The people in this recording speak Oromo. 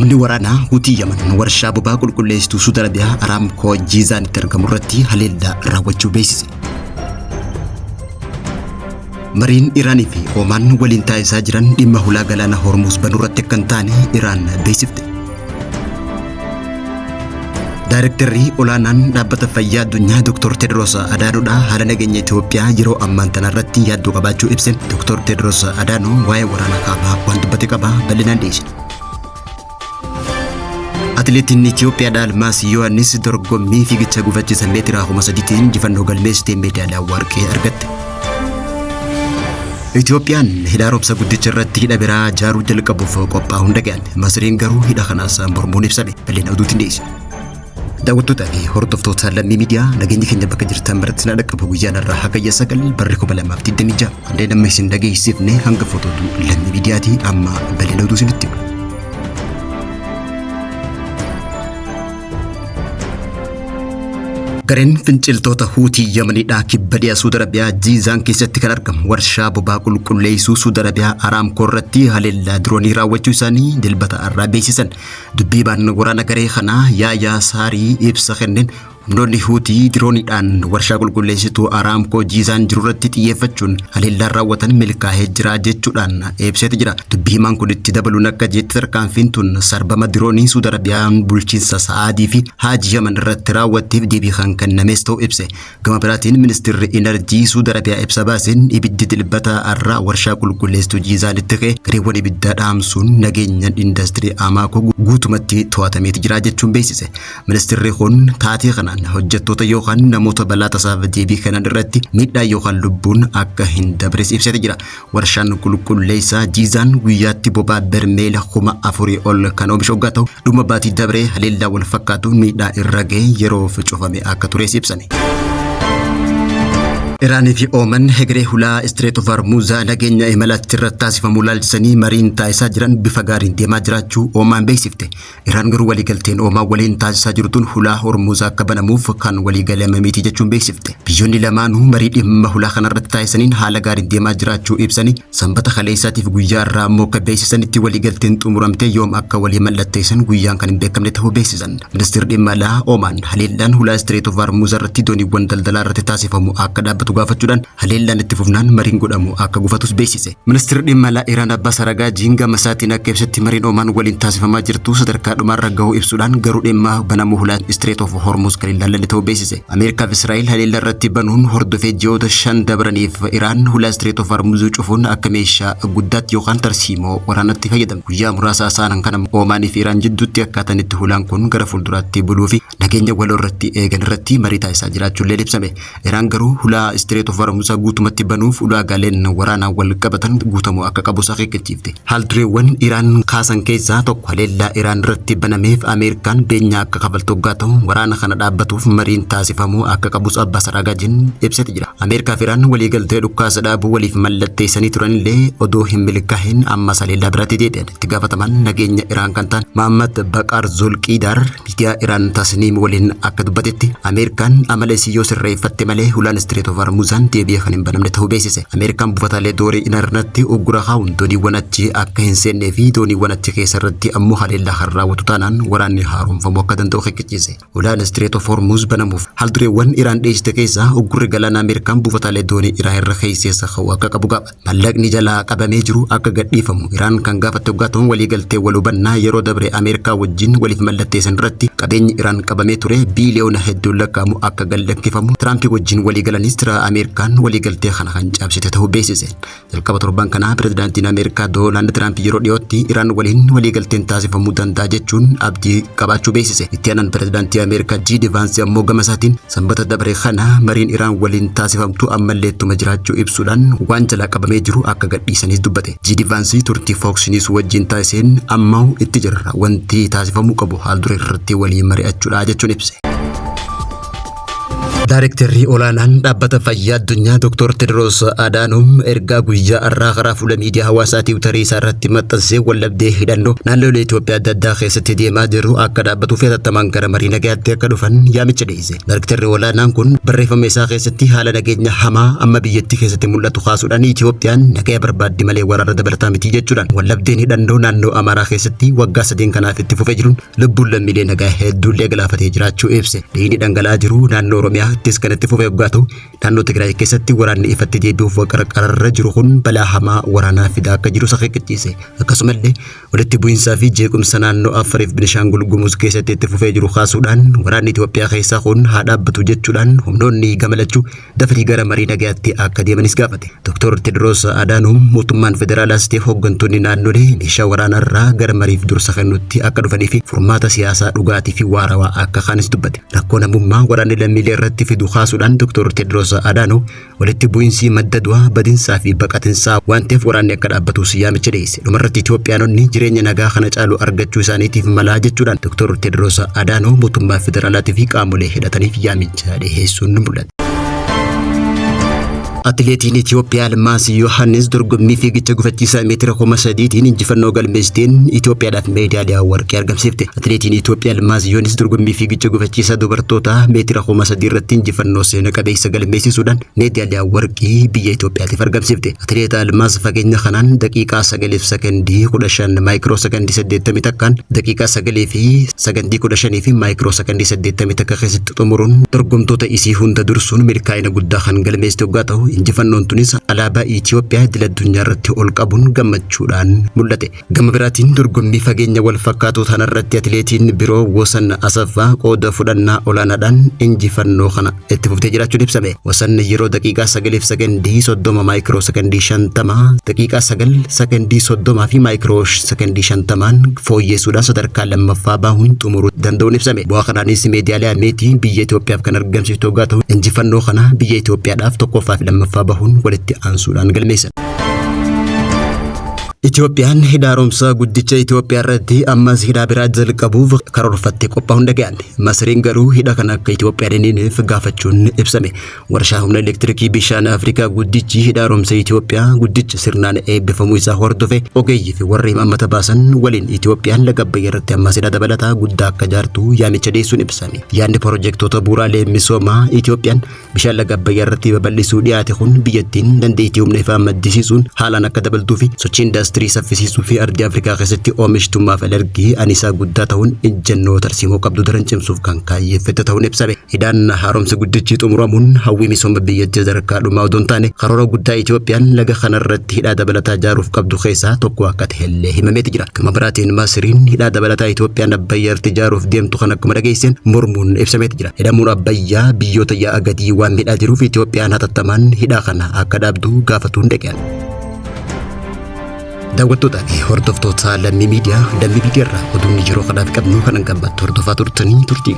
Humni waraanaa Hutii Yaman warshaa boba'aa qulqulleessituu Suudi Arabiyaa Araamkoo Jiizaanitti argamu irratti haleellaa raawwachuu beeksise. Mariin Iraanii fi Oomaan waliin taasisaa jiran dhimma hulaa galaana Hormuuz banuu irratti kan taane Iraan beeksifte. Daayirektarri olaanaan dhaabbata fayyaa addunyaa Dr. Tedros Adhaanoom haala nageenya Itoophiyaa yeroo ammaan tana irratti yaaddoo qabaachuu ibse. Dr. Tedros Adhaanoom waa'ee waraana kaabaa waan dubbate qaba bal'inaan dhiyeesse. Atileetiin Itoophiyaa Almaas Yohaannis dorgommii fiigicha gufachiisa meetira 300tiin injifannoo galmeessitee meedaaliyaa warqee argatte. Itoophiyaan hidha roobsa guddicha irratti hidha biraa ijaaruu jalqabuuf qophaa'uun dhaga'ame. Masriin garuu hidha kanaas mormuun ibsame. Bal'ina oduutiin dhiyeesse. Daawwattoota fi hordoftoota lammii miidiyaa nageenyi keenya bakka jirtan maratti na dhaqqabu guyyaan irraa hagayya 9 barri 2026 kanneen amma isin dhageessifne hanga footootu lammii miidiyaatii amma bal'ina oduu isinitti hima. Gareen finciltoota Hutii Yamaniidhaa kibba dhiyaa Suudi Arabiyaa Jiizaan keessatti kan argamu warshaa boba'aa qulqulleessuu Suudi Arabiyaa Araamkoo irratti haleellaa diroonii raawwachuu isaanii dilbata irraa beeksisan. Dubbii baan waraana garee kanaa Yaayaa Saarii ibsa kenneen humnoonni Hutii dirooniidhaan warshaa qulqulleessituu Araamkoo Jiizaan jiru irratti xiyyeeffachuun haleellaa raawwatan milkaa'ee jira jechuudhaan ibseeti jira. Dubbii himaan kun itti dabaluun akka jetti tarkaanfiin tun sarbama diroonii Suudi Arabiyaan bulchiinsa Sa'aadii fi Haaji Yaman irratti raawwatteef deebii kan kennames ta'uu ibse. Gama biraatiin ministeerri Inerjii Suudi Arabiyaa ibsa baaseen ibiddi dilbata irraa warshaa qulqulleessituu Jiizaanitti ka'e gareewwan ibiddaa dhaamsuun nageenya industirii Amaakoo guutumatti to'atameeti jira jechuun beeksise. Ministeerri kun taatee kanaan hojjettoota yookaan namoota balaa tasaaf deebii kennan irratti miidhaa yookaan lubbuun akka hin dabres ibsate jira. Warshaan qulqulleessaa Jiizaan guyyaatti boba'aa bermeela 4,000 ol kan oomishu yoo ta'u dhuma baatii dabree haleellaa wal fakkaatu miidhaa irra ga'e yeroo cufame akka tures ibsame. Iraanii fi Ooman hegeree hulaa Strait of Hormuz nageenya imalatti irratti taasifamu laalchisanii mariin taasisaa jiran bifa gaariin deemaa jiraachuu Oomaan beeksifte. Iraan garuu waliigalteen Oomaan waliin taasisaa jirtuun hulaa Hormuz akka banamuuf kan waliigalame miti jechuun beeksifte. Biyyoonni lamaanuu marii dhimma hulaa kanarratti taasisaniin haala gaariin deemaa jiraachuu ibsanii sanbata kaleessaatiif guyyaa irraa immoo akka beeksisanitti waliigalteen xumuramte yoom akka walii mallatteessan guyyaan kan hin beekamne ta'uu beeksisan. Ministeerri dhimma alaa Oomaan haleellaan hulaa Strait of Hormuz irratti dooniiwwan daldalaa irratti taasifamu akka dhaabbatu gaafachuudhaan haleellaan itti fufnaan mariin godhamu akka gufatus beeksise. Ministeerri dhimma alaa Iraan Abbaas Aragaajiin gama isaatiin akka ibsetti mariin Oomaan waliin taasifamaa jirtu sadarkaa dhumaarra gahuu ibsuudhaan garuu dhimma banamuu hulaa Strait of Hormuz kan ilaalle ta'uu beeksise. Ameerikaa fi Israa'el haleellaa irratti banuun hordofee ji'oota 5 dabraniif Iraan hulaa Strait of Hormuz cufuun akka meeshaa guddaatti yookaan tarsiimoo waraanatti fayyadamu. Guyyaa muraasa isaan kana Oomaanii fi Iraan jidduutti akkaataan itti hulaan kun gara fuulduraatti buluu fi nageenya waloo irratti eegan irratti marii taasisaa jiraachuun ibsame. Iraan garuu hulaa Strait of Hormuz guutumatti banuuf ulaagaaleen waraanaa wal qabatan guutamuu akka qabu akeekkachiifte. Haaldureewwan Iraan kaasan keessaa tokko haleellaa Iraan irratti banameef Ameerikaan beenyaa akka kafaltu yoo ta'u waraana kana dhaabbatuuf mariin taasifamuu akka qabus Abbaas Aragaajiin ibsate jira. Ameerikaa fi Iraan waliigaltee dhukaasa dhaabuu waliif mallatteessanii turanillee odoo hin milkaa'in amma haleellaa biraatti deebi'an. Itti gaafatamaan nageenya Iraan kan ta'an Mohammad Baqaar Zolqiidaar miidiyaa Iraan Tasniim waliin akka dubbatetti Ameerikaan amala isii yoo sirreeffatte malee hulaan Strait of Hormuz deebi'ee kan hin banamne ta'uu beeksise. Ameerikaan buufataalee doorii irratti uggura kaa'uun dooniiwwan achi akka hin seennee fi dooniiwwan achi keessa irratti ammoo haleellaa kan raawwatu taanaan waraanni haaromfamuu akka danda'u akeekkachiise. Hulaan Strait of Hormuz banamuuf haaldureewwan Iraan dhiyeessite keessaa uggurri galaana Ameerikaan buufataalee doonii Iraan irra keessa ka'uu akka qabu gaafate. Mallaqni jalaa qabamee jiru akka gadhiifamu Iraan kan gaafatte yoo ta'u waliigaltee wal hubannaa yeroo dabre Ameerikaa wajjin waliif mallatteessan irratti qabeenyi Iraan qabamee ture biiliyoona hedduun lakkaa'amu akka gadhiifamu Tiraamp wajjin waliigalanis Ameerikaan waliigaltee kana kan cabsite ta'uu beeksise. Jalqaba torban kana pirezidaantiin Ameerikaa Doonaald Tiraamp yeroo dhiyootti Iraan waliin waliigalteen taasifamuu danda'a jechuun abdii qabaachuu beeksise. Itti aanaan pirezidaantii Ameerikaa J.D. Vance ammoo gama isaatiin sanbata dabre kana mariin Iraan waliin taasifamtu ammallee ittuma jiraachuu ibsuudhaan waan jalaa qabamee jiru akka gadhiisanis dubbate. J.D. Vance turtii Fox News wajjin taasiseen ammoo itti jirra wanti taasifamuu qabu haalduree irratti waliin mari'achuudha jechuun ibse. Daarektarri olaanaan dhaabbata fayyaa addunyaa Dr. Tedros Adhanom ergaa guyyaa har'aa karaa fuula miidiyaa hawaasaatii tarii isaa irratti maxxansee wallabdee hidhannoo naannolee Itoophiyaa adda addaa keessatti deemaa jiru akka dhaabbatu fi hatattamaan gara marii nagaatti akka dhufan yaamicha dhiyeesse. Daarektarri olaanaan kun barreeffama isaa keessatti haala nageenya hamaa amma biyyattii keessatti mul'atu kaasuudhaan Itoophiyaan nagaa barbaaddi malee waraana dabalataa miti jechuudhaan wallabdeen hidhannoo naannoo Amaaraa keessatti waggaa 3 kanaaf itti fufee jiruun lubbuun lammiilee nagaa hedduullee galaafatee jiraachuu ibse. Dhiigni dhangala'aa jiru naannoo Oromiyaa tis kanatti fufee waggaatu naannoo Tigraay keessatti waraanni ifatti deebi'uuf qarqararra jiru kun balaa hamaa waraanaa fidaa akka jiru saqiiqachiise. Akkasumallee walitti bu'iinsaa fi jeequmsa naannoo Affaariif Binishaangul Gumuz keessatti itti fufee jiru kaasuudhaan waraanni Itoophiyaa keessaa kun haa dhaabbatu jechuudhaan humnoonni gamalachuu dafanii gara marii nagaatti akka deemanis gaafate. Dr. Tedros Adhanom mootummaan federaalaas ta'e hooggantoonni naannolee meeshaa waraanarraa gara mariif dursa kennutti akka dhufanii fi furmaata siyaasaa dhugaatii fi waarawaa akka kaanis dubbate. Rakkoo namummaa waraanni lammiilee irratti fidu kaasuudhaan Dr. Tedros Adhanom walitti bu'iinsi madda du'aa badinsaa fi baqatinsaa waan ta'eef waraanni akka dhaabbatus yaamicha dhiyeesse. Dhumarratti Itoophiyaanonni jireenya nagaa kana caalu argachuu isaaniitiif malaa jechuudhaan Dr. Tedros Adhanom mootummaa federaalaatii fi qaamolee hidhataniif yaamicha dhiyeessuun mul'ate. Atileetiin Itoophiyaa Almaas Yohaannis dorgommii fiigicha gufachiisaa meetira 300tiin injifannoo galmeessiteen Itoophiyaadhaaf meedaaliyaa warqee argamsiifte. Atileetiin Itoophiyaa Almaas Yohaannis dorgommii fiigicha gufachiisaa dubartootaa meetira 300 irratti injifannoo seena qabeessa galmeessisuudhaan meedaaliyaa warqee biyya Itoophiyaatiif argamsiifte. Atileet Almaas fageenya kanaan daqiiqaa 9 fi sekondii 15 maayikiroo sekondii 80 takkaan daqiiqaa 9 fi sekondii 15 fi maayikiroo sekondii 80 takka keessatti xumuruun dorgomtoota isii hunda dursuun milkaa'ina guddaa kan galmeessite waggaa ta'u injifannoon tunis alaabaa Itoophiyaa idil addunyaa irratti ol qabuun gammachuudhaan mul'ate. Gama biraatiin dorgommii fageenya wal fakkaatu kanarratti atileetiin biroo Wasan Asaffaa qooda fudhannaa olaanaadhaan injifannoo kana itti fuftee jiraachuun ibsame. Wasan yeroo daqiiqaa 9 fi sekondii 30 maayikiroo sekondii 50 daqiiqaa 9 sekondii 30 fi maayikiroo sekondii 50 fooyyeessuudhaan sadarkaa lammaffaa bahuun xumuruu danda'uun ibsame. Bu'aa kanaanis meedaaliyaa meetii biyya Itoophiyaaf kan argamsiifte waggaa ta'u injifannoo kana biyya Itoophiyaadhaaf tokkoffaa fi lammaffaa bahuun walitti aansuudhaan galmeessan. Itoophiyaan hidha haaromsaa guddicha Itoophiyaa irratti ammas hidha biraa jalqabuuf karoorfattee qophaa'uun dhaga'ame. Masriin garuu hidha kana akka Itoophiyaan dhiniif gaafachuun ibsame. Warshaa humna elektirikii bishaan Afrikaa guddichi hidha haaromsa Itoophiyaa guddicha sirnaan eebbifamuu isaa hordofe ogeeyyii fi warri himata baasan waliin Itoophiyaan laga Abbayyaa irratti ammas hidha dabalataa guddaa akka jaartu yaamicha dhiyeessuun ibsame. Yaadni piroojeektoota bu'uuraalee misoomaa Itoophiyaan bishaan laga Abbayyaa irratti babal'isuu dhiyaate kun biyyattiin dandeettii humna ifaa maddisiisuun haalaan akka dabaltuu fi sochii indaastirii saffisiisuu fi ardii Afrikaa keessatti oomishtummaaf alergii anisaa guddaa ta'uun ejjennoo tarsiimoo qabdu daran cimsuuf kan kaayyeeffate ta'uun ibsame. Hidhaan haaromsa guddichi xumuramuun hawwii misooma biyyattii sadarkaa dhumaa odoo hin taane karoora guddaa Itoophiyaan laga kanarratti hidhaa dabalataa ijaaruuf qabdu keessaa tokko akka ta'ellee himameeti jira. Gama biraatiin Masriin hidhaa dabalataa Itoophiyaan Abbayyaa irratti ijaaruuf deemtu kan akkuma dhageessan mormuun ibsameeti jira. Hidhamuun Abbayyaa biyyoota yaa'a gadii waan midhaa jiruuf Itoophiyaan hatattamaan hidhaa kana akka dhaabdu gaafatuun dhaqean. Daawwattoota fi hordoftoota Lammii Miidiyaa irraa oduun yeroo kanaaf qabnu kan gammaddu hordofaa turtanii turtii.